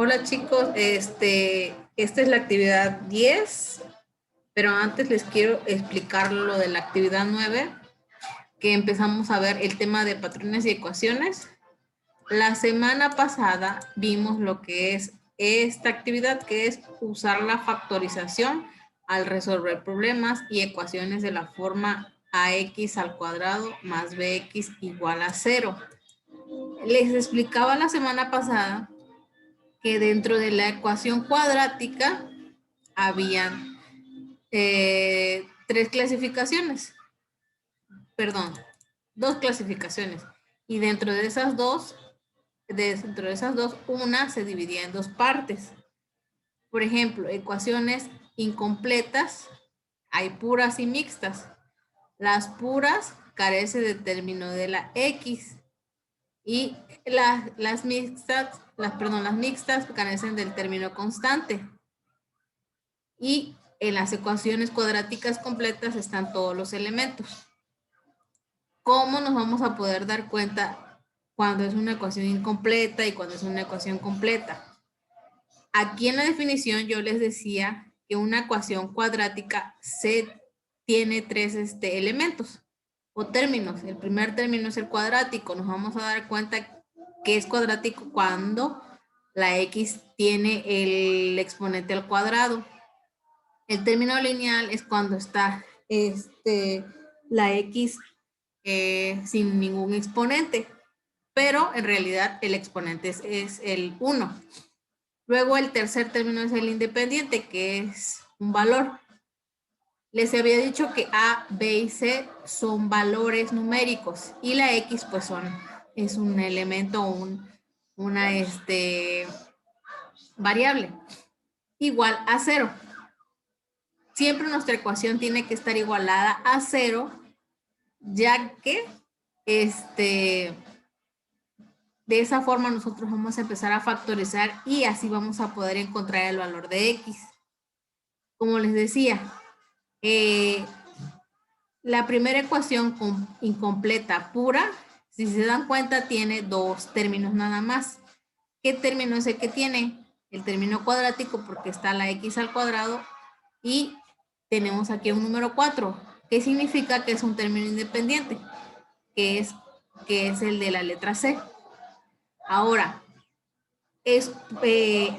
Hola chicos, esta es la actividad 10, pero antes les quiero explicar lo de la actividad 9, que empezamos a ver el tema de patrones y ecuaciones. La semana pasada vimos lo que es esta actividad, que es usar la factorización al resolver problemas y ecuaciones de la forma ax al cuadrado más bx igual a 0. Les explicaba la semana pasada que dentro de la ecuación cuadrática habían tres clasificaciones, perdón, dos clasificaciones. Y dentro de esas dos, una se dividía en dos partes. Por ejemplo, ecuaciones incompletas, hay puras y mixtas. Las puras carecen del término de la X y las mixtas carecen del término constante. Y en las ecuaciones cuadráticas completas están todos los elementos. ¿Cómo nos vamos a poder dar cuenta cuando es una ecuación incompleta y cuando es una ecuación completa? Aquí en la definición yo les decía que una ecuación cuadrática tiene tres elementos o términos. El primer término es el cuadrático. Nos vamos a dar cuenta que es cuadrático cuando la x tiene el exponente al cuadrado. El término lineal es cuando está la x sin ningún exponente, pero en realidad el exponente es el 1. Luego el tercer término es el independiente, que es un valor. Les había dicho que A, B y C son valores numéricos y la X pues es un elemento, una variable igual a 0. Siempre nuestra ecuación tiene que estar igualada a 0, ya que de esa forma nosotros vamos a empezar a factorizar y así vamos a poder encontrar el valor de X. Como les decía, la primera ecuación incompleta pura, si se dan cuenta, tiene dos términos nada más. ¿Qué término es el que tiene? El término cuadrático, porque está la X al cuadrado y tenemos aquí un número 4, que significa que es un término independiente, que es el de la letra C. Ahora,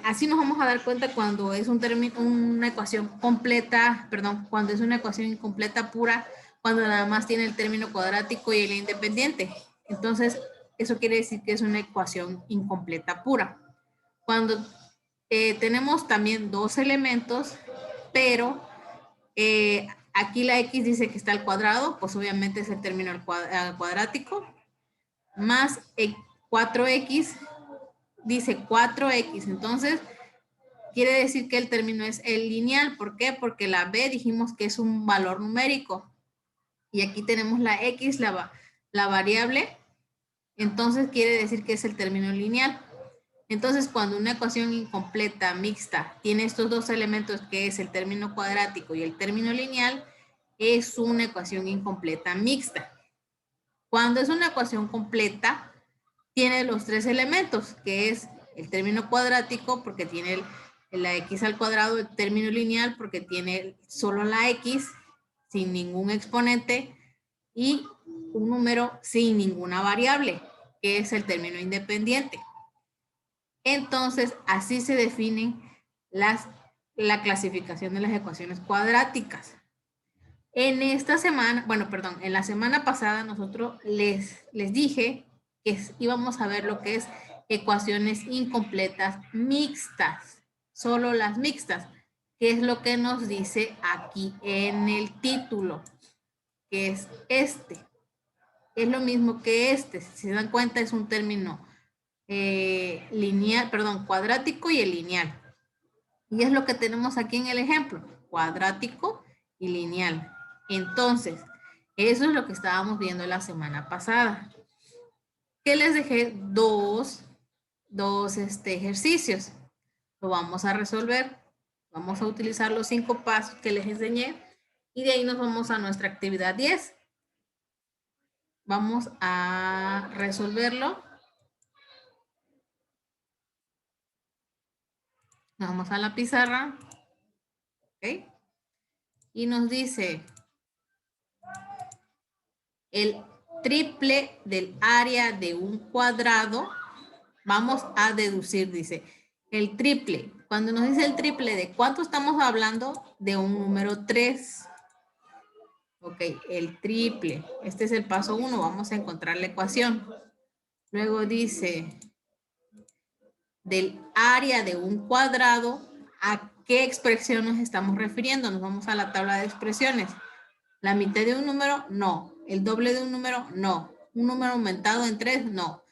así nos vamos a dar cuenta cuando es una ecuación completa, perdón, cuando es una ecuación incompleta pura, cuando nada más tiene el término cuadrático y el independiente. Entonces, eso quiere decir que es una ecuación incompleta pura. Cuando tenemos también dos elementos, pero aquí la X dice que está al cuadrado, pues obviamente es el término al cuadrático, más 4X dice 4X, entonces quiere decir que el término es el lineal. ¿Por qué? Porque la B dijimos que es un valor numérico y aquí tenemos la X, la variable, entonces quiere decir que es el término lineal. Entonces, cuando una ecuación incompleta, mixta, tiene estos dos elementos que es el término cuadrático y el término lineal, es una ecuación incompleta mixta. Cuando es una ecuación completa, tiene los tres elementos, que es el término cuadrático, porque tiene la x al cuadrado, el término lineal, porque tiene solo la x, sin ningún exponente, y un número sin ninguna variable, que es el término independiente. Entonces, así se definen la clasificación de las ecuaciones cuadráticas. En esta semana, en la semana pasada nosotros les dije que íbamos a ver lo que es ecuaciones incompletas mixtas, solo las mixtas, que es lo que nos dice aquí en el título, que es este. Es lo mismo que este, si se dan cuenta es un término cuadrático y el lineal. Y es lo que tenemos aquí en el ejemplo, cuadrático y lineal. Entonces, eso es lo que estábamos viendo la semana pasada. Que les dejé dos ejercicios. Lo vamos a resolver. Vamos a utilizar los 5 pasos que les enseñé. Y de ahí nos vamos a nuestra actividad 10. Vamos a resolverlo. Vamos a la pizarra. ¿Ok? Y nos dice el triple del área de un cuadrado. Vamos a deducir, dice, el triple. Cuando nos dice el triple, ¿de cuánto estamos hablando? De un número 3. Ok, el triple. Este es el paso 1. Vamos a encontrar la ecuación. Luego dice, del área de un cuadrado, ¿a qué expresión nos estamos refiriendo? Nos vamos a la tabla de expresiones. ¿La mitad de un número? No. ¿El doble de un número? No. ¿Un número aumentado en 3? No.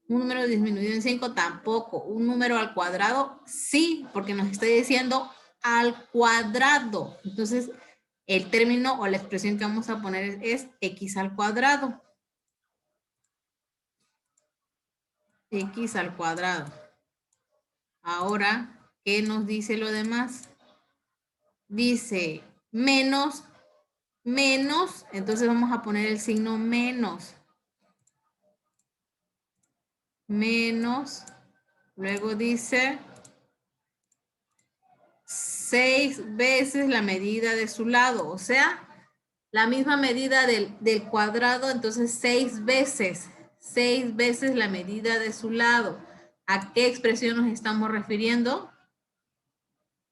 ¿Un número disminuido en 5? Tampoco. ¿Un número al cuadrado? Sí, porque nos está diciendo al cuadrado. Entonces, el término o la expresión que vamos a poner es x al cuadrado. X al cuadrado. Ahora, ¿qué nos dice lo demás? Dice menos, menos, entonces vamos a poner el signo menos. Menos, luego dice 6 veces la medida de su lado, o sea, la misma medida del cuadrado, entonces 6 veces la medida de su lado. ¿A qué expresión nos estamos refiriendo?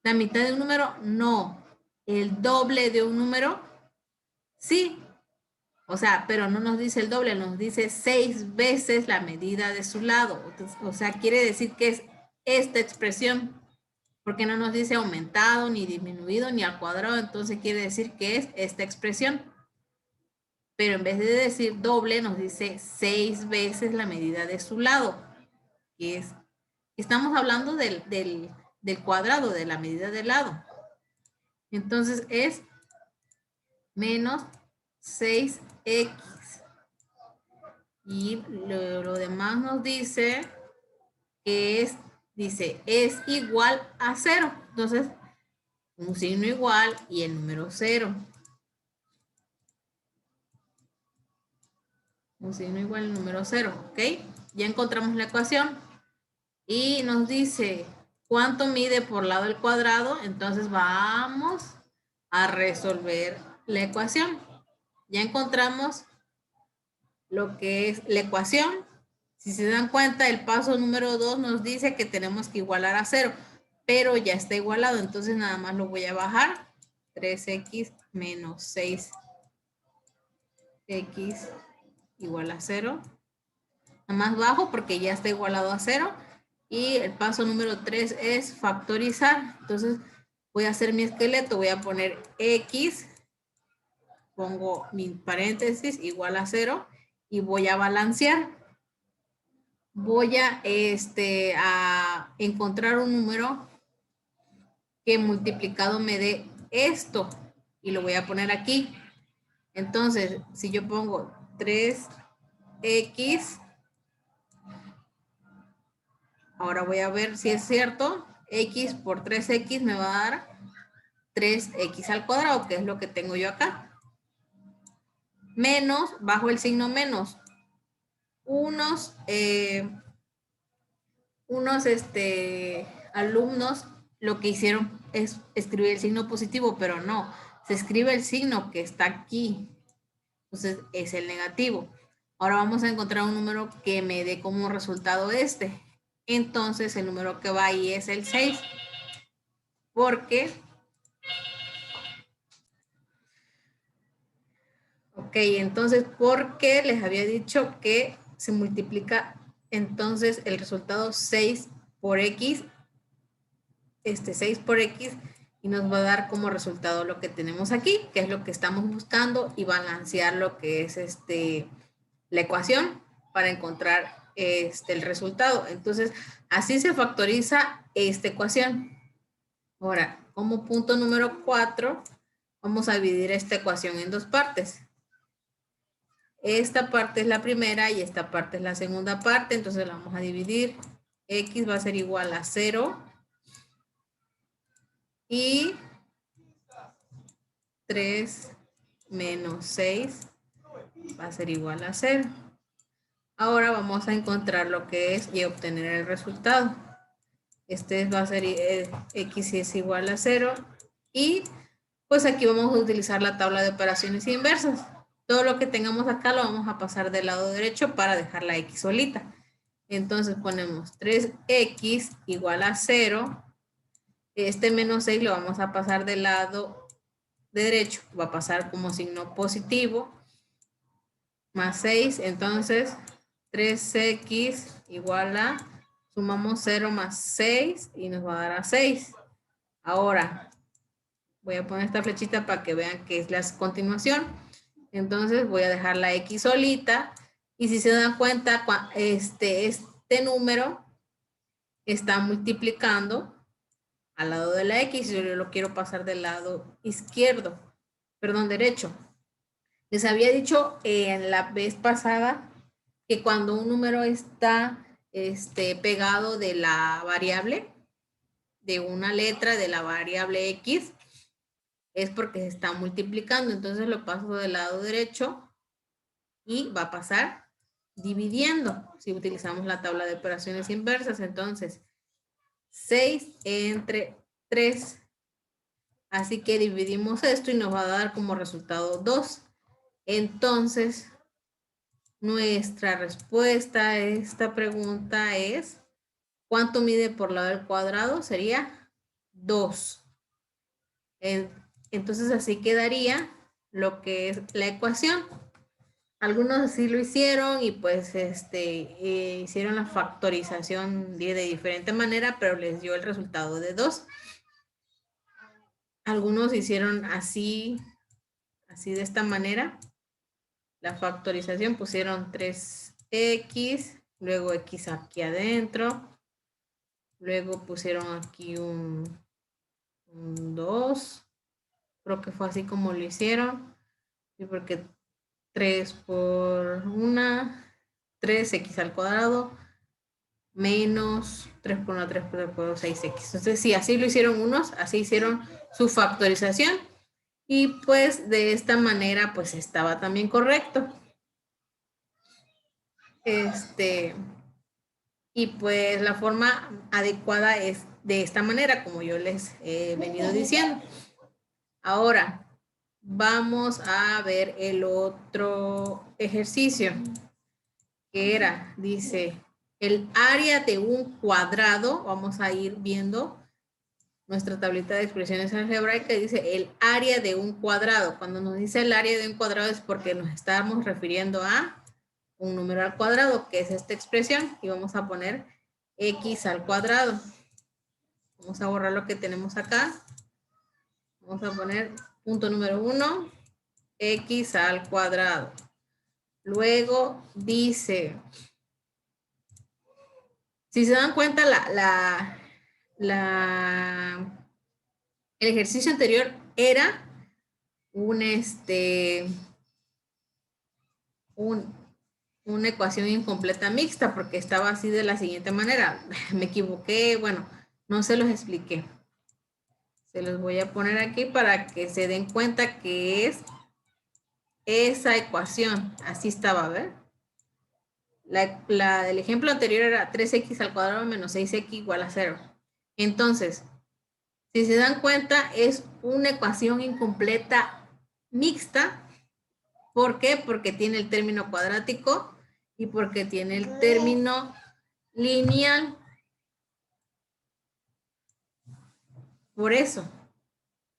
¿La mitad de un número? No. ¿El doble de un número? Sí. O sea, pero no nos dice el doble, nos dice 6 veces la medida de su lado. Entonces, o sea, quiere decir que es esta expresión, porque no nos dice aumentado, ni disminuido, ni al cuadrado, entonces quiere decir que es esta expresión. Pero en vez de decir doble, nos dice 6 veces la medida de su lado, que es, estamos hablando del cuadrado, de la medida del lado. Entonces es menos 6x. Y lo demás nos dice que es igual a 0. Entonces, un signo igual y el número 0. Un signo igual al número 0, ¿ok? Ya encontramos la ecuación y nos dice cuánto mide por lado el cuadrado, entonces vamos a resolver la ecuación. Ya encontramos lo que es la ecuación. Si se dan cuenta, el paso número 2 nos dice que tenemos que igualar a 0, pero ya está igualado, entonces nada más lo voy a bajar. 3x menos 6x igual a 0. Más bajo porque ya está igualado a 0. Y el paso número 3 es factorizar. Entonces voy a hacer mi esqueleto, voy a poner x, pongo mi paréntesis igual a 0 y voy a balancear. Voy a encontrar un número que multiplicado me dé esto y lo voy a poner aquí. Entonces, si yo pongo 3x, ahora voy a ver si es cierto. X por 3x me va a dar 3x al cuadrado, que es lo que tengo yo acá. Menos, bajo el signo menos. Unos alumnos lo que hicieron es escribir el signo positivo, pero no. Se escribe el signo que está aquí. Entonces es el negativo. Ahora vamos a encontrar un número que me dé como resultado este. Entonces el número que va ahí es el 6. Porque, ok, entonces, porque les había dicho que se multiplica entonces el resultado 6 por x, 6 por x, y nos va a dar como resultado lo que tenemos aquí, que es lo que estamos buscando, y balancear lo que es la ecuación para encontrar el resultado. Entonces, así se factoriza esta ecuación. Ahora, como punto número 4, vamos a dividir esta ecuación en dos partes. Esta parte es la primera y esta parte es la segunda parte, entonces la vamos a dividir. X va a ser igual a 0 y 3 menos 6 va a ser igual a 0. Ahora vamos a encontrar lo que es y obtener el resultado. Este va a ser x es igual a 0. Y pues aquí vamos a utilizar la tabla de operaciones inversas. Todo lo que tengamos acá lo vamos a pasar del lado derecho para dejar la x solita. Entonces ponemos 3x igual a 0. Este menos 6 lo vamos a pasar del lado derecho. Va a pasar como signo positivo. Más 6. Entonces 3x igual a, sumamos 0 más 6 y nos va a dar a 6. Ahora voy a poner esta flechita para que vean que es la continuación. Entonces voy a dejar la x solita. Y si se dan cuenta, este número está multiplicando al lado de la x. Yo lo quiero pasar del lado izquierdo, perdón, derecho. Les había dicho en la vez pasada que cuando un número está pegado de la variable, de una letra de la variable x, es porque se está multiplicando. Entonces lo paso del lado derecho y va a pasar dividiendo. Si utilizamos la tabla de operaciones inversas, entonces 6 entre 3. Así que dividimos esto y nos va a dar como resultado 2. Entonces, nuestra respuesta a esta pregunta es, ¿cuánto mide por lado al cuadrado? Sería 2. Entonces así quedaría lo que es la ecuación. Algunos así lo hicieron y pues hicieron la factorización de diferente manera, pero les dio el resultado de 2. Algunos hicieron así de esta manera. La factorización pusieron 3x, luego x aquí adentro, luego pusieron aquí un 2. Creo que fue así como lo hicieron. Sí, porque 3 por 1, 3x al cuadrado, menos 3 por 1, 3 por 2, 6x. Entonces, sí, así lo hicieron unos, así hicieron su factorización. Y pues de esta manera, pues estaba también correcto. Y pues la forma adecuada es de esta manera, como yo les he venido diciendo. Ahora, vamos a ver el otro ejercicio, que era, dice, el área de un cuadrado, vamos a ir viendo nuestra tablita de expresiones algebraicas, dice el área de un cuadrado. Cuando nos dice el área de un cuadrado es porque nos estamos refiriendo a un número al cuadrado, que es esta expresión, y vamos a poner x al cuadrado. Vamos a borrar lo que tenemos acá. Vamos a poner punto número 1, x al cuadrado. Luego dice, si se dan cuenta, el ejercicio anterior era una ecuación incompleta mixta, porque estaba así de la siguiente manera. Me equivoqué, bueno, no se los expliqué. Se los voy a poner aquí para que se den cuenta que es esa ecuación. Así estaba, a ver. La del ejemplo anterior era 3x al cuadrado menos 6x igual a 0. Entonces, si se dan cuenta, es una ecuación incompleta mixta. ¿Por qué? Porque tiene el término cuadrático y porque tiene el término lineal. Por eso.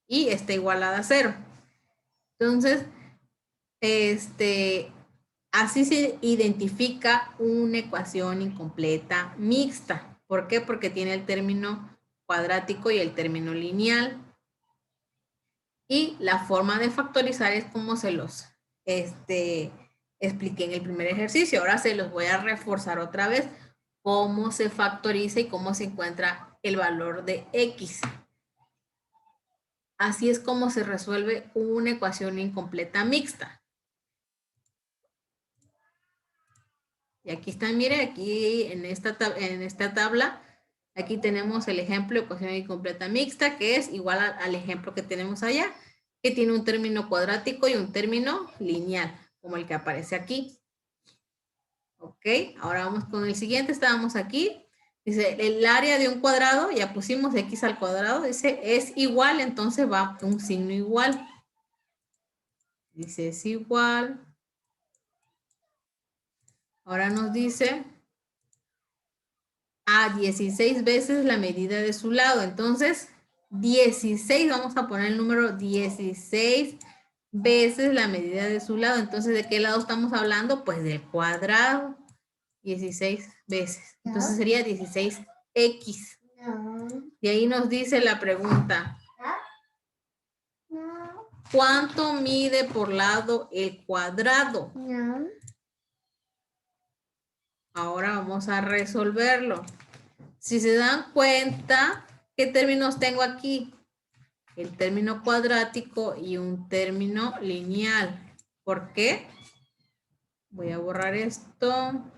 Y está igualada a 0. Entonces, así se identifica una ecuación incompleta mixta. ¿Por qué? Porque tiene el término cuadrático y el término lineal. Y la forma de factorizar es como se los expliqué en el primer ejercicio. Ahora se los voy a reforzar otra vez cómo se factoriza y cómo se encuentra el valor de x. Así es como se resuelve una ecuación incompleta mixta. Y aquí están, mire, aquí en esta tabla, aquí tenemos el ejemplo de ecuación incompleta mixta, que es igual al ejemplo que tenemos allá, que tiene un término cuadrático y un término lineal, como el que aparece aquí. Ok, ahora vamos con el siguiente. Estábamos aquí. Dice, el área de un cuadrado, ya pusimos x al cuadrado, dice, es igual, entonces va un signo igual. Dice, es igual. Ahora nos dice a 16 veces la medida de su lado. Entonces, 16, vamos a poner el número 16 veces la medida de su lado. Entonces, ¿de qué lado estamos hablando? Pues del cuadrado. 16 veces. Entonces sería 16x. Y ahí nos dice la pregunta. ¿Cuánto mide por lado el cuadrado? Ahora vamos a resolverlo. Si se dan cuenta, ¿qué términos tengo aquí? El término cuadrático y un término lineal. ¿Por qué? Voy a borrar esto.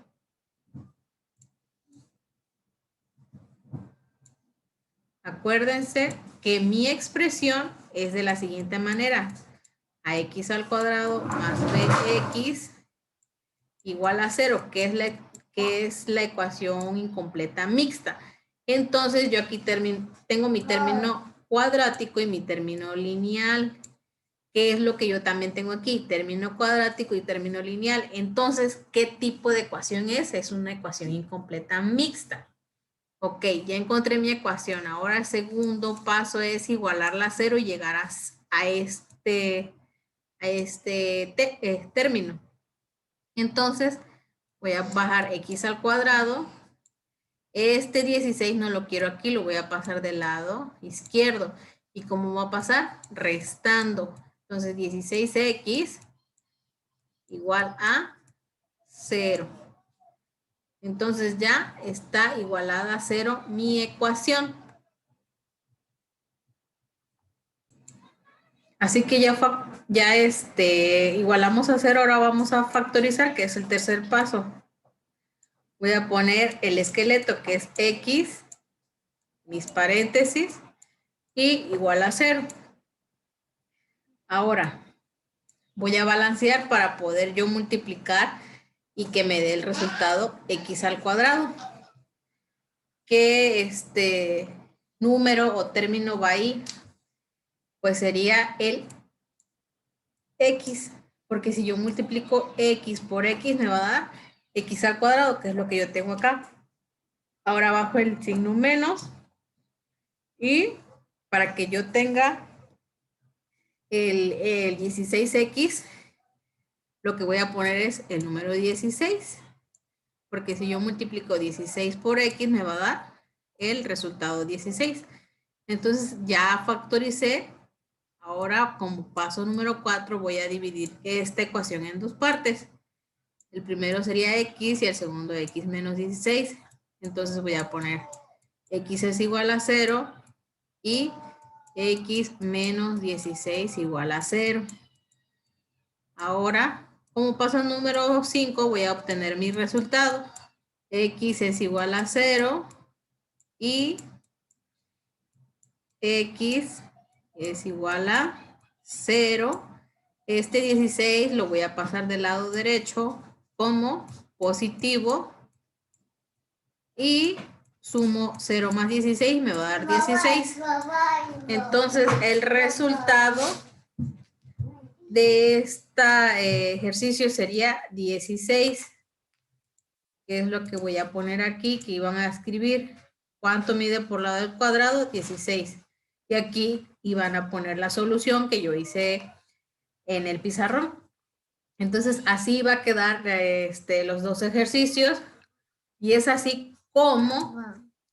Acuérdense que mi expresión es de la siguiente manera. Ax al cuadrado más bx igual a 0, que es la ecuación incompleta mixta. Entonces yo aquí tengo mi término cuadrático y mi término lineal. ¿Qué es lo que yo también tengo aquí? Término cuadrático y término lineal. Entonces, ¿qué tipo de ecuación es? Es una ecuación incompleta mixta. Ok, ya encontré mi ecuación. Ahora el segundo paso es igualarla a 0 y llegar a este término. Entonces, voy a bajar x al cuadrado. Este 16 no lo quiero aquí, lo voy a pasar del lado izquierdo. ¿Y cómo va a pasar? Restando. Entonces, 16x igual a 0. Entonces, ya está igualada a 0 mi ecuación. Así que ya igualamos a 0, ahora vamos a factorizar, que es el tercer paso. Voy a poner el esqueleto, que es x, mis paréntesis, y igual a 0. Ahora, voy a balancear para poder yo multiplicar y que me dé el resultado x al cuadrado. ¿Qué número o término va ahí? Pues sería el x, porque si yo multiplico x por x me va a dar x al cuadrado, que es lo que yo tengo acá. Ahora bajo el signo menos y para que yo tenga el 16x, lo que voy a poner es el número 16, porque si yo multiplico 16 por x me va a dar el resultado 16. Entonces ya factoricé. Ahora, como paso número 4, voy a dividir esta ecuación en dos partes. El primero sería x y el segundo x menos 16. Entonces voy a poner x es igual a 0 y x menos 16 igual a 0. Ahora, como paso número 5, voy a obtener mi resultado. X es igual a 0 y x es igual a 0. Este 16 lo voy a pasar del lado derecho como positivo y sumo 0 más 16 me va a dar 16. Entonces el resultado de este ejercicio sería 16, que es lo que voy a poner aquí, que iban a escribir. ¿Cuánto mide por lado del cuadrado? 16. Y aquí iban a poner la solución que yo hice en el pizarrón. Entonces así va a quedar los dos ejercicios y es así como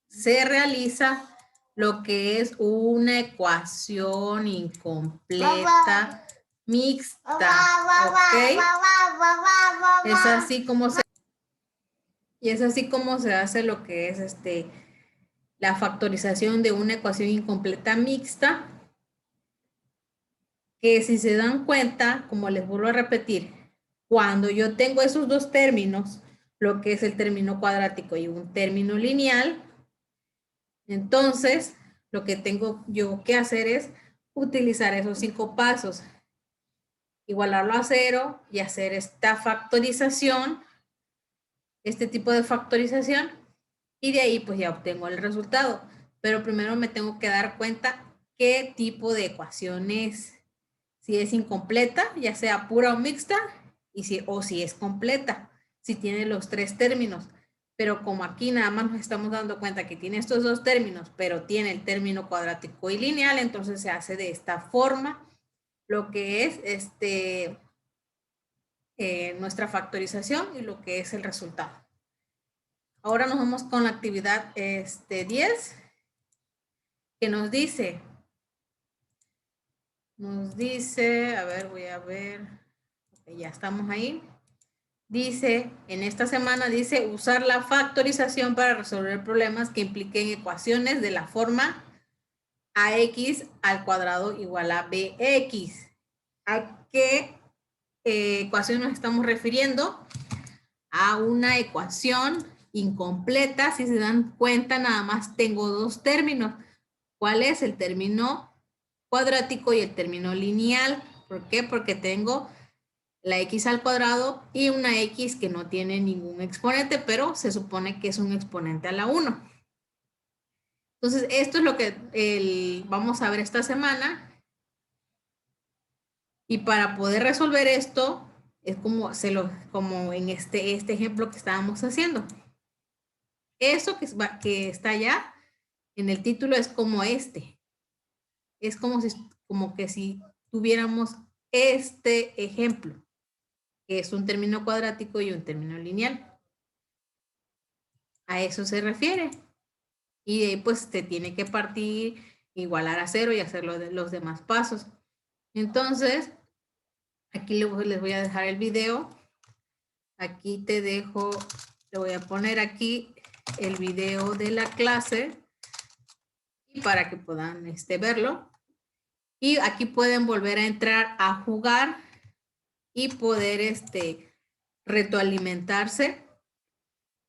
se realiza lo que es una ecuación incompleta mixta, ¿ok? Es así como se hace lo que es la factorización de una ecuación incompleta mixta, que si se dan cuenta, como les vuelvo a repetir, cuando yo tengo esos dos términos, lo que es el término cuadrático y un término lineal, entonces lo que tengo yo que hacer es utilizar esos 5 pasos, igualarlo a 0 y hacer esta factorización, este tipo de factorización, y de ahí pues ya obtengo el resultado. Pero primero me tengo que dar cuenta qué tipo de ecuación es. Si es incompleta, ya sea pura o mixta, o si es completa, si tiene los tres términos. Pero como aquí nada más nos estamos dando cuenta que tiene estos dos términos, pero tiene el término cuadrático y lineal, entonces se hace de esta forma lo que es nuestra factorización y lo que es el resultado. Ahora nos vamos con la actividad 10, que nos dice, a ver, voy a ver, okay, ya estamos ahí. Dice, en esta semana dice, usar la factorización para resolver problemas que impliquen ecuaciones de la forma ax al cuadrado igual a bx. ¿A qué ecuación nos estamos refiriendo? A una ecuación incompleta. Si se dan cuenta, nada más tengo dos términos. ¿Cuál es? El término cuadrático y el término lineal. ¿Por qué? Porque tengo la x al cuadrado y una x que no tiene ningún exponente, pero se supone que es un exponente a la 1. Entonces, esto es lo que vamos a ver esta semana. Y para poder resolver esto, es como en este ejemplo que estábamos haciendo. Eso que está allá en el título es como este. Es como que si tuviéramos este ejemplo, que es un término cuadrático y un término lineal. A eso se refiere. Y de ahí pues te tiene que partir, igualar a 0 y hacer los demás pasos. Entonces, aquí les voy a dejar el video. Aquí te dejo, le voy a poner aquí el video de la clase y para que puedan verlo. Y aquí pueden volver a entrar a jugar y poder retroalimentarse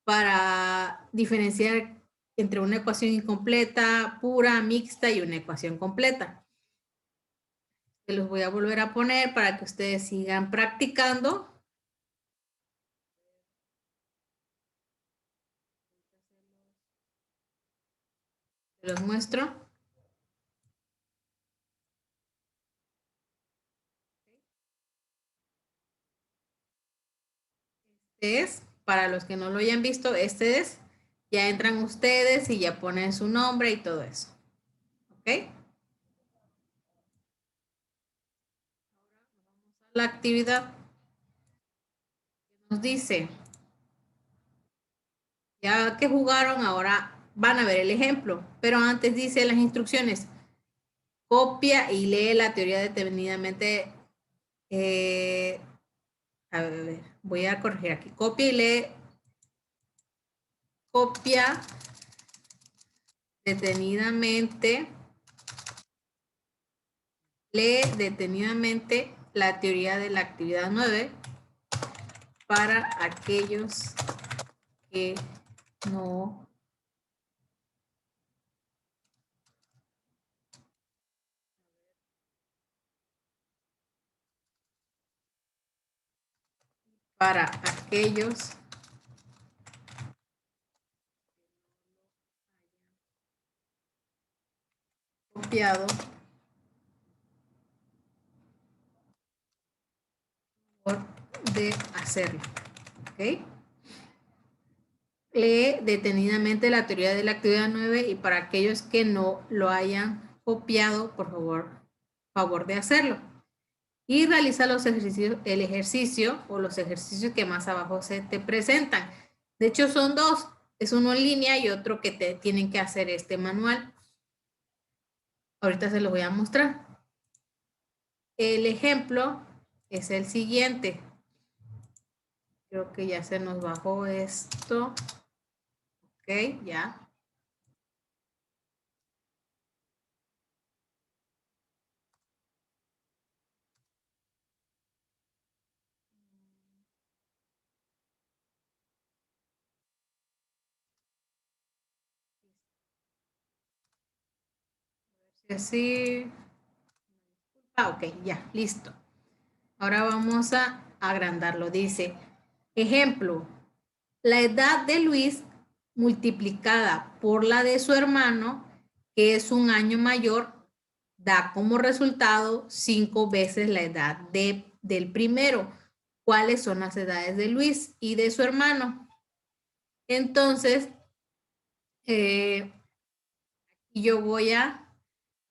para diferenciar entre una ecuación incompleta, pura, mixta y una ecuación completa. Se los voy a volver a poner para que ustedes sigan practicando. Se los muestro. Para los que no lo hayan visto, ya entran ustedes y ya ponen su nombre y todo eso. ¿Ok? La actividad nos dice, ya que jugaron, ahora van a ver el ejemplo, pero antes dice las instrucciones, copia y lee la teoría detenidamente. A ver, voy a corregir aquí, copia detenidamente, lee detenidamente la teoría de la actividad 9 para aquellos que no para aquellos copiado de hacerlo. ¿Ok? Lee detenidamente la teoría de la actividad 9 y para aquellos que no lo hayan copiado, por favor de hacerlo. Y realiza el ejercicio o los ejercicios que más abajo se te presentan. De hecho, son dos. Es uno en línea y otro que te tienen que hacer este manual. Ahorita se los voy a mostrar. El ejemplo es el siguiente. Creo que ya se nos bajó esto. Ok, ya. Así. Ah, ok, ya, listo. Ahora vamos a agrandarlo. Dice, ejemplo, la edad de Luis multiplicada por la de su hermano, que es un año mayor, da como resultado 5 veces la edad del primero. ¿Cuáles son las edades de Luis y de su hermano? Entonces, yo voy a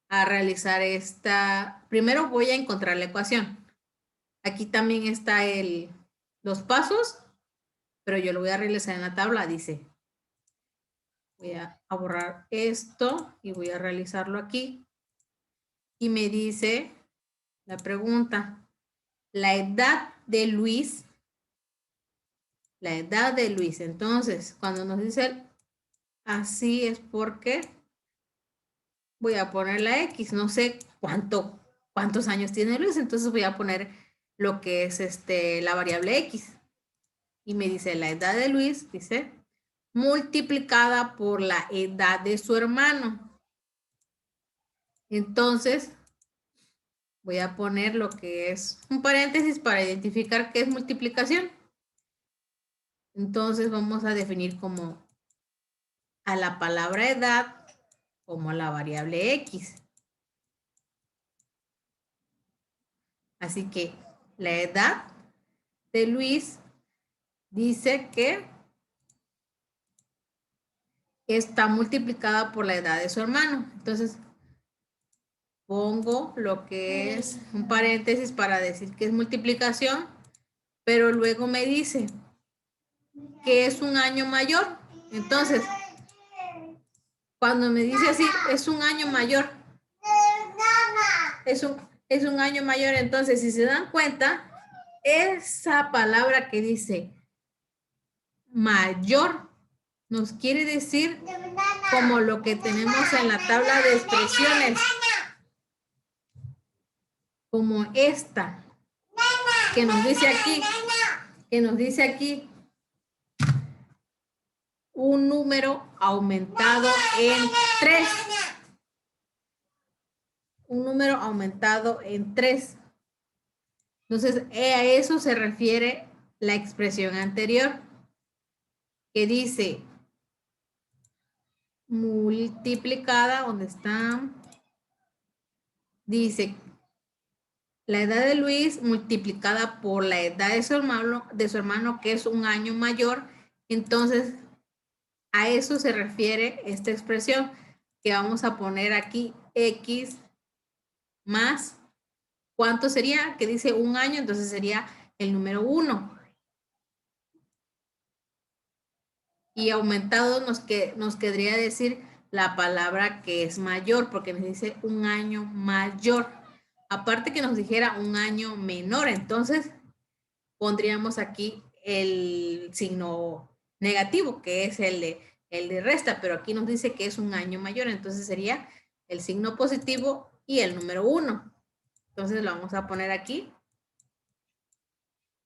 realizar esta. Primero voy a encontrar la ecuación. Aquí también está los pasos, pero yo lo voy a realizar en la tabla. Dice, voy a borrar esto y voy a realizarlo aquí. Y me dice la pregunta, la edad de Luis. La edad de Luis. Entonces, cuando nos dice así es porque voy a poner la X. No sé cuántos años tiene Luis, entonces voy a poner lo que es la variable X. Y me dice la edad de Luis, dice, multiplicada por la edad de su hermano. Entonces, voy a poner lo que es un paréntesis para identificar qué es multiplicación. Entonces, vamos a definir como a la palabra edad como la variable X. Así que la edad de Luis dice que está multiplicada por la edad de su hermano. Entonces, pongo lo que es un paréntesis para decir que es multiplicación, pero luego me dice que es un año mayor. Entonces, cuando me dice así, es un año mayor. Es un año mayor. Entonces, si se dan cuenta, esa palabra que dice mayor nos quiere decir como lo que tenemos en la tabla de expresiones, como esta, que nos dice aquí, un número aumentado en 3. Un número aumentado en 3. Entonces, a eso se refiere la expresión anterior, que dice multiplicada, ¿dónde está? Dice la edad de Luis multiplicada por la edad de su hermano, que es un año mayor. Entonces, a eso se refiere esta expresión, que vamos a poner aquí X más, ¿cuánto sería? Que dice un año, entonces sería el número 1. Y aumentado nos querría decir la palabra que es mayor, porque nos dice un año mayor. Aparte que nos dijera un año menor, entonces pondríamos aquí el signo negativo, que es el de resta, pero aquí nos dice que es un año mayor, entonces sería el signo positivo y el número 1. Entonces lo vamos a poner aquí.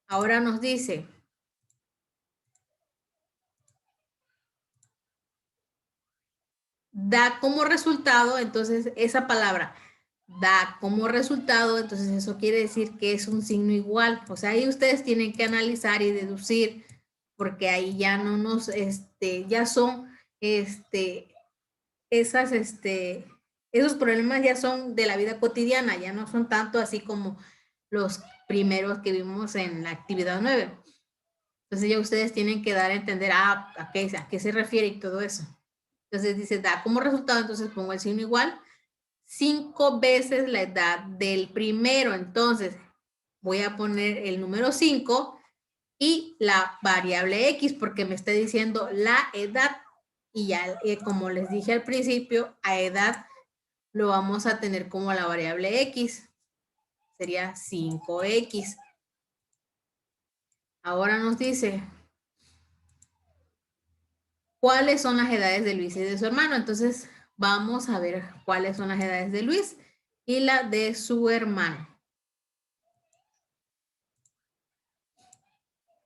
Ahora nos dice, da como resultado, entonces esa palabra da como resultado, entonces eso quiere decir que es un signo igual. O sea, ahí ustedes tienen que analizar y deducir, porque ahí ya no nos, ya son, esos problemas ya son de la vida cotidiana, ya no son tanto así como los primeros que vimos en la actividad 9. Entonces ya ustedes tienen que dar a entender a qué se refiere y todo eso. Entonces dice, da como resultado, entonces pongo el signo igual, 5 veces la edad del primero. Entonces voy a poner el número 5 y la variable X porque me está diciendo la edad. Y ya, como les dije al principio, a edad lo vamos a tener como la variable X. Sería 5X. Ahora nos dice, ¿cuáles son las edades de Luis y de su hermano? Entonces, vamos a ver cuáles son las edades de Luis y la de su hermano.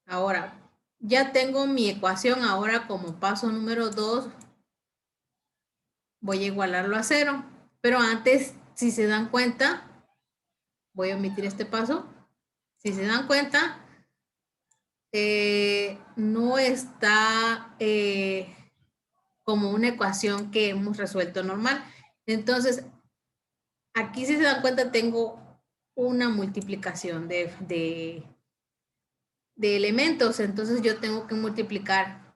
Ahora, ya tengo mi ecuación. Ahora, como paso número 2, voy a igualarlo a 0. Pero antes, si se dan cuenta, voy a omitir este paso. Si se dan cuenta, no está como una ecuación que hemos resuelto normal. Entonces, aquí si se dan cuenta tengo una multiplicación de elementos. Entonces yo tengo que multiplicar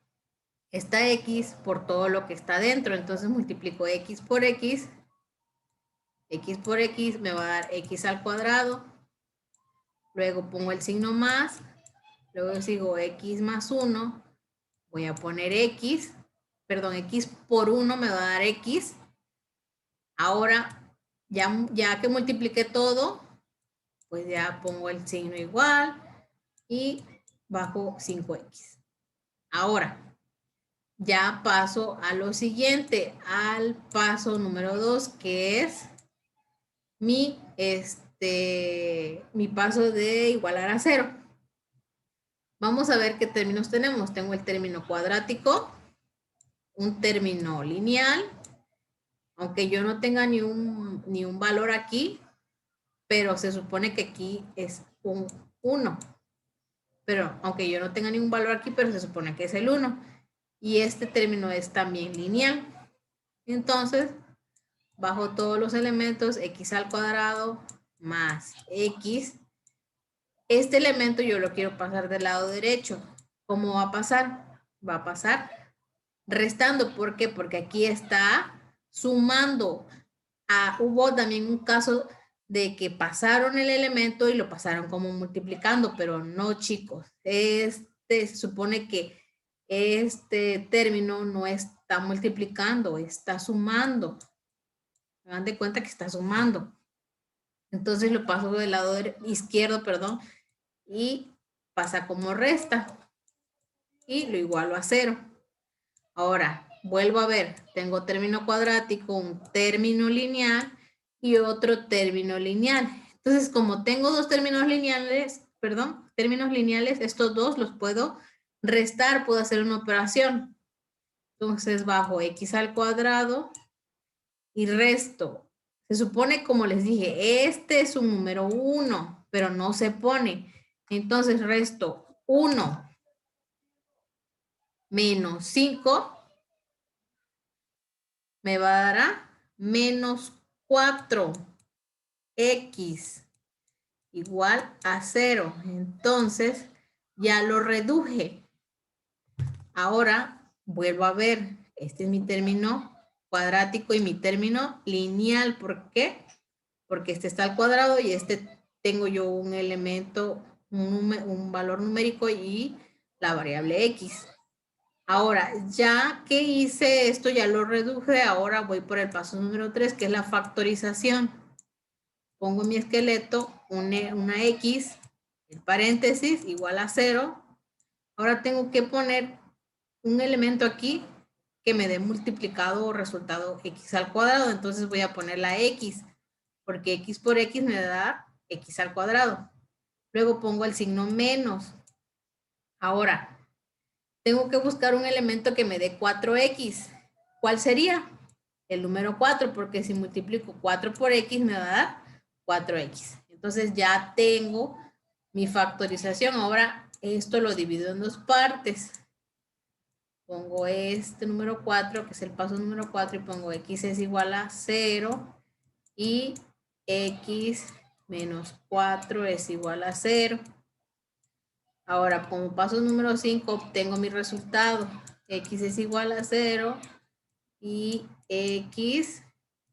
esta X por todo lo que está dentro. Entonces multiplico X por X me va a dar X al cuadrado. Luego pongo el signo más. Luego sigo X más 1. Voy a poner X. Perdón, X por 1 me va a dar X. Ahora, ya que multipliqué todo, pues ya pongo el signo igual y bajo 5X. Ahora, ya paso a lo siguiente, al paso número 2, que es mi paso de igualar a 0. Vamos a ver qué términos tenemos. Tengo el término cuadrático, un término lineal, aunque yo no tenga ni un valor aquí, pero se supone que aquí es un 1. Pero aunque yo no tenga ningún valor aquí, pero se supone que es el 1. Y este término es también lineal. Entonces, bajo todos los elementos, x al cuadrado más x. Este elemento yo lo quiero pasar del lado derecho. ¿Cómo va a pasar? Va a pasar restando. ¿Por qué? Porque aquí está sumando. Hubo también un caso de que pasaron el elemento y lo pasaron como multiplicando, pero no, chicos. Se supone que este término no está multiplicando, está sumando. Me dan de cuenta que está sumando. Entonces lo paso del lado izquierdo, perdón, y pasa como resta. Y lo igualo a 0. Ahora, vuelvo a ver, tengo término cuadrático, un término lineal y otro término lineal. Entonces, como tengo dos términos lineales, estos dos los puedo restar, puedo hacer una operación. Entonces, bajo x al cuadrado y resto. Se supone, como les dije, este es un número 1, pero no se pone. Entonces, resto 1 menos 5 me va a dar a menos 4x igual a 0. Entonces, ya lo reduje. Ahora, vuelvo a ver. Este es mi término cuadrático y mi término lineal. ¿Por qué? Porque este está al cuadrado y este tengo yo un elemento, un valor numérico y la variable x. Ahora, ya que hice esto, ya lo reduje, ahora voy por el paso número 3, que es la factorización. Pongo en mi esqueleto una x, el paréntesis, igual a 0. Ahora tengo que poner un elemento aquí que me dé multiplicado o resultado x al cuadrado. Entonces voy a poner la x, porque x por x me da x al cuadrado. Luego pongo el signo menos. Ahora, tengo que buscar un elemento que me dé 4x. ¿Cuál sería? El número 4, porque si multiplico 4 por x me va a dar 4x. Entonces ya tengo mi factorización. Ahora esto lo divido en dos partes. Pongo este número 4, que es el paso número 4, y pongo x es igual a 0 y x menos 4 es igual a 0. Ahora, como paso número 5, obtengo mi resultado. X es igual a 0 y X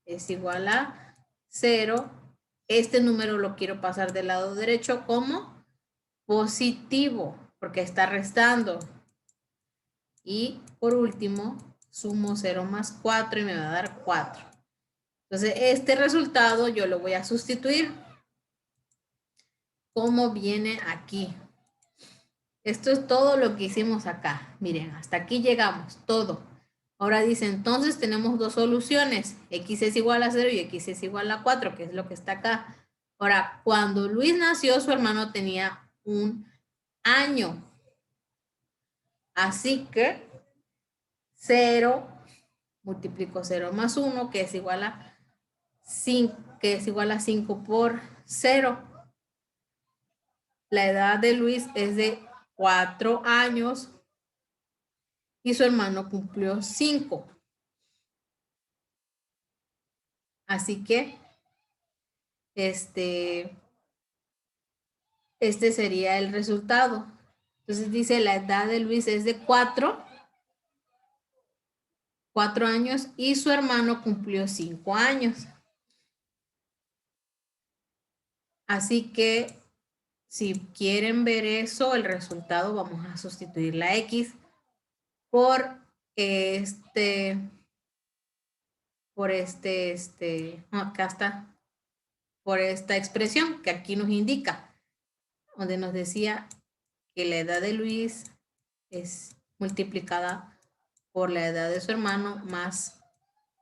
es igual a 0. Este número lo quiero pasar del lado derecho como positivo, porque está restando. Y por último, sumo 0 más 4 y me va a dar 4. Entonces, este resultado yo lo voy a sustituir como viene aquí. Esto es todo lo que hicimos acá. Miren, hasta aquí llegamos, todo. Ahora dice, entonces tenemos dos soluciones. X es igual a 0 y X es igual a 4, que es lo que está acá. Ahora, cuando Luis nació, su hermano tenía 1 año. Así que 0, multiplico 0 más 1, que es igual a 5 por 0. La edad de Luis es de 4 años y su hermano cumplió 5. Así que este sería el resultado. Entonces dice la edad de Luis es de 4 años y su hermano cumplió 5 años. Así que si quieren ver eso, el resultado, vamos a sustituir la X por no, acá está, por esta expresión que aquí nos indica, donde nos decía que la edad de Luis es multiplicada por la edad de su hermano más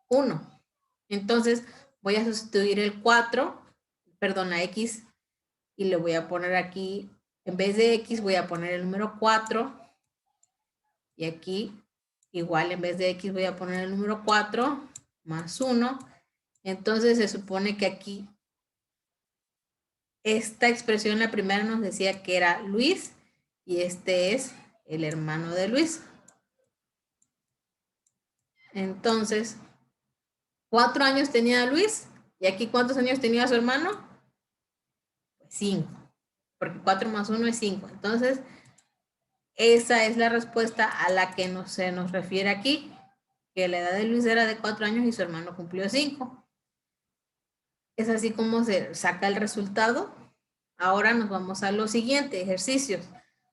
1. Entonces voy a sustituir el 4, perdón, la X, y le voy a poner aquí, en vez de X voy a poner el número 4, y aquí igual en vez de X voy a poner el número 4 más 1. Entonces se supone que aquí esta expresión, la primera nos decía que era Luis, y este es el hermano de Luis. Entonces, 4 años tenía Luis, y aquí ¿cuántos años tenía su hermano? 5, porque 4 más 1 es 5. Entonces, esa es la respuesta a la que se nos refiere aquí, que la edad de Luis era de 4 años y su hermano cumplió 5. Es así como se saca el resultado. Ahora nos vamos a los siguientes ejercicios.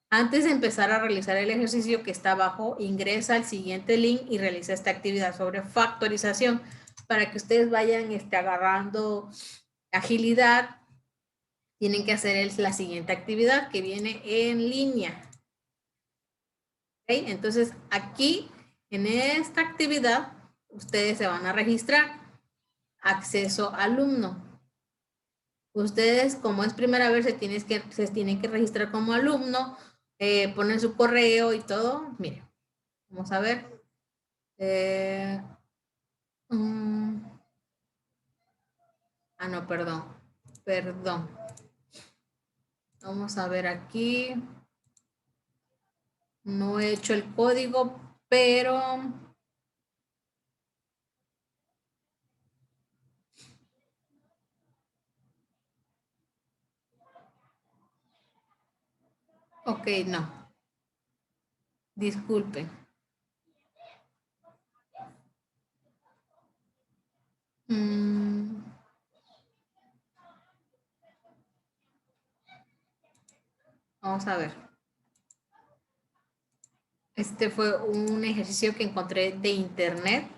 Antes de empezar a realizar el ejercicio que está abajo, ingresa al siguiente link y realiza esta actividad sobre factorización para que ustedes vayan agarrando agilidad. Tienen que hacer la siguiente actividad que viene en línea. ¿Okay? Entonces, aquí en esta actividad, ustedes se van a registrar. Acceso alumno. Ustedes, como es primera vez, se tienen que registrar como alumno, ponen su correo y todo. Miren, vamos a ver. No, perdón. Vamos a ver aquí. No he hecho el código, pero... Ok, no. Disculpen. Vamos a ver. Este fue un ejercicio que encontré de internet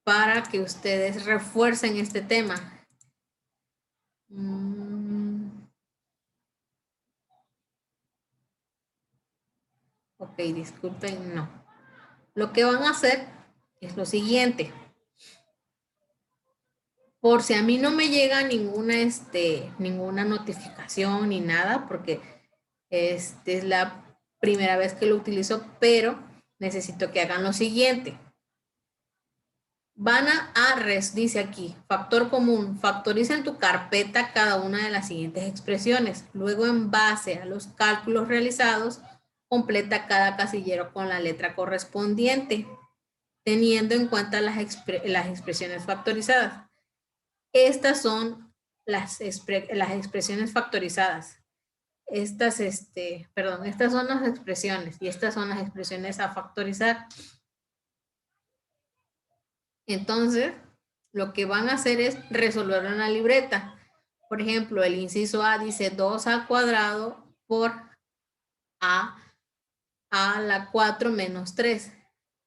para que ustedes refuercen este tema. Ok, disculpen, no. Lo que van a hacer es lo siguiente. Por si a mí no me llega ninguna notificación ni nada, porque es la primera vez que lo utilizo, pero necesito que hagan lo siguiente. Van dice aquí, factor común, factoriza en tu carpeta cada una de las siguientes expresiones. Luego, en base a los cálculos realizados, completa cada casillero con la letra correspondiente, teniendo en cuenta las expresiones factorizadas. Estas son las expresiones factorizadas. Estas son las expresiones y estas son las expresiones a factorizar. Entonces, lo que van a hacer es resolverlo en la libreta. Por ejemplo, el inciso A dice 2a cuadrado por a la 4 menos 3.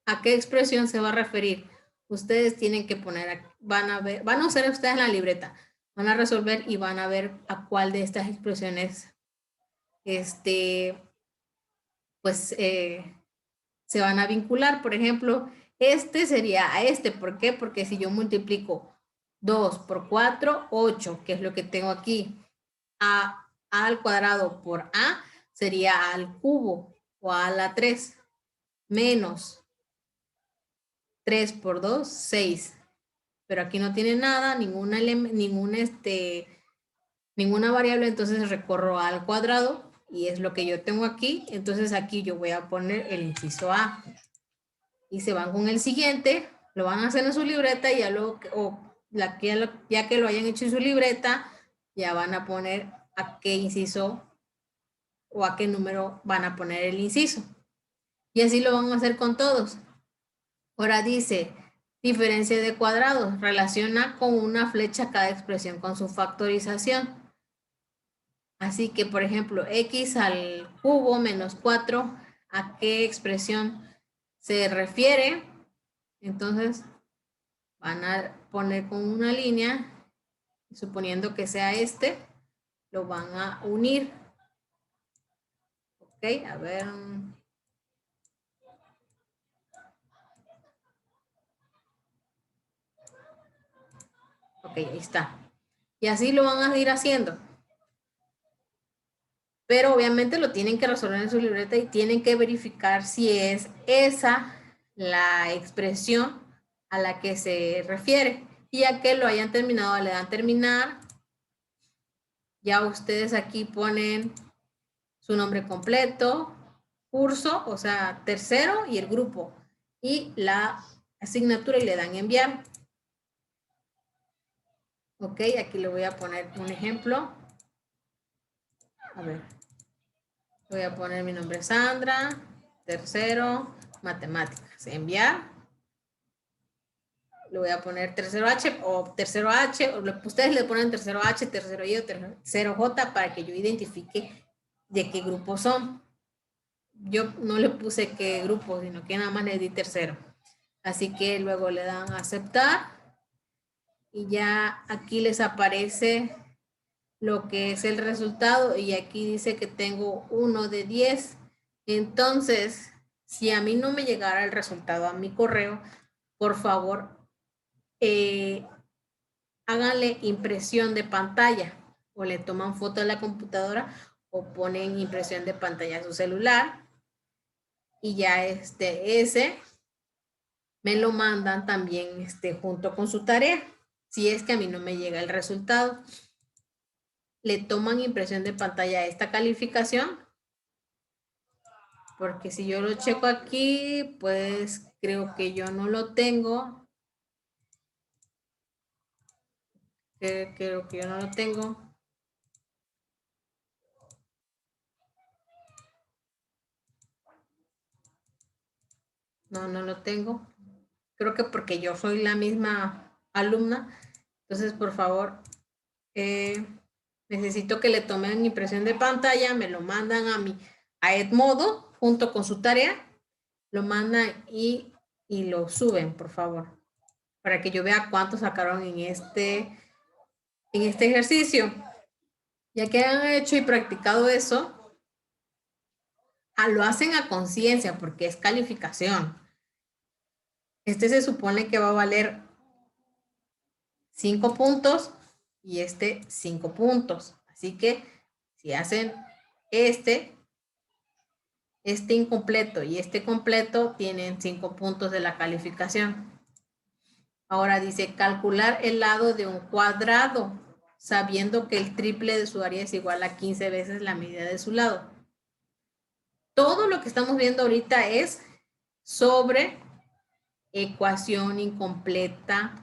¿A qué expresión se va a referir? Ustedes tienen que poner, van a usar ustedes en la libreta, van a resolver y van a ver a cuál de estas expresiones se van a vincular. Por ejemplo, sería a ¿por qué? Porque si yo multiplico 2 por 4, 8, que es lo que tengo aquí, a al cuadrado por a sería a al cubo o a la 3 menos 3 por 2, 6. Pero aquí no tiene nada, ninguna variable, entonces recorro al cuadrado y es lo que yo tengo aquí. Entonces aquí yo voy a poner el inciso A. Y se van con el siguiente, Lo van a hacer en su libreta y ya ya que lo hayan hecho en su libreta, ya van a poner a qué inciso o a qué número van a poner el inciso. Y así lo van a hacer con todos. Ahora dice, diferencia de cuadrados, relaciona con una flecha cada expresión con su factorización. Así que, por ejemplo, x al cubo menos 4, ¿a qué expresión se refiere? Entonces, van a poner con una línea, suponiendo que sea este, lo van a unir. Ok, a ver. Ok, ahí está. Y así lo van a ir haciendo. Pero obviamente lo tienen que resolver en su libreta y tienen que verificar si es esa la expresión a la que se refiere. Y ya que lo hayan terminado, le dan terminar. Ya ustedes aquí ponen su nombre completo, curso, o sea, tercero y el grupo. Y la asignatura y le dan enviar. Ok, aquí le voy a poner un ejemplo. A ver. Voy a poner mi nombre Sandra, tercero, matemáticas, enviar. Le voy a poner tercero H o tercero H, o ustedes le ponen tercero H, tercero I o tercero J para que yo identifique de qué grupo son. Yo no le puse qué grupo, sino que nada más le di tercero. Así que luego le dan a aceptar y ya aquí les aparece lo que es el resultado y aquí dice que tengo 1 de 10. Entonces, si a mí no me llegara el resultado a mi correo, por favor, háganle impresión de pantalla o le toman foto de la computadora o ponen impresión de pantalla a su celular y ya ese me lo mandan también junto con su tarea, si es que a mí no me llega el resultado. Le toman impresión de pantalla a esta calificación, porque si yo lo checo aquí, pues creo que yo no lo tengo. Creo que yo no lo tengo. No, no lo tengo. Creo que porque yo soy la misma alumna. Entonces, por favor, necesito que le tomen impresión de pantalla, me lo mandan a Edmodo junto con su tarea, lo mandan y lo suben, por favor, para que yo vea cuánto sacaron en este ejercicio. Ya que han hecho y practicado eso, lo hacen a conciencia porque es calificación. Se supone que va a valer 5 puntos y 5 puntos. Así que si hacen este incompleto y completo, tienen 5 puntos de la calificación. Ahora dice calcular el lado de un cuadrado, sabiendo que el triple de su área es igual a 15 veces la medida de su lado. Todo lo que estamos viendo ahorita es sobre ecuación incompleta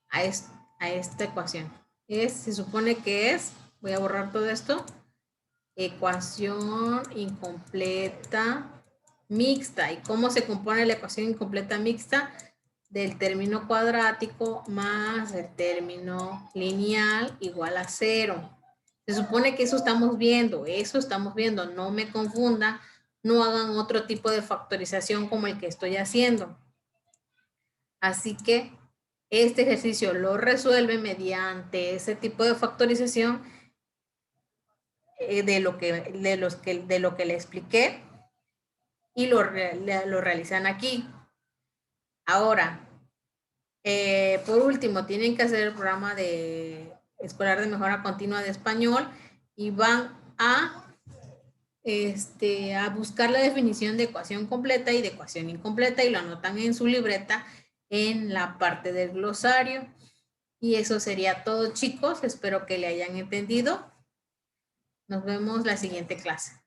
a esta ecuación. Se supone que es, voy a borrar todo esto, ecuación incompleta mixta. ¿Y cómo se compone la ecuación incompleta mixta? Del término cuadrático más el término lineal igual a 0. Se supone que eso estamos viendo, no me confunda, no hagan otro tipo de factorización como el que estoy haciendo. Así que este ejercicio lo resuelve mediante ese tipo de factorización de lo que le expliqué y lo realizan aquí. Ahora, por último, tienen que hacer el programa de escolar de mejora continua de español y van a buscar la definición de ecuación completa y de ecuación incompleta y lo anotan en su libreta en la parte del glosario. Y eso sería todo, chicos. Espero que le hayan entendido. Nos vemos la siguiente clase.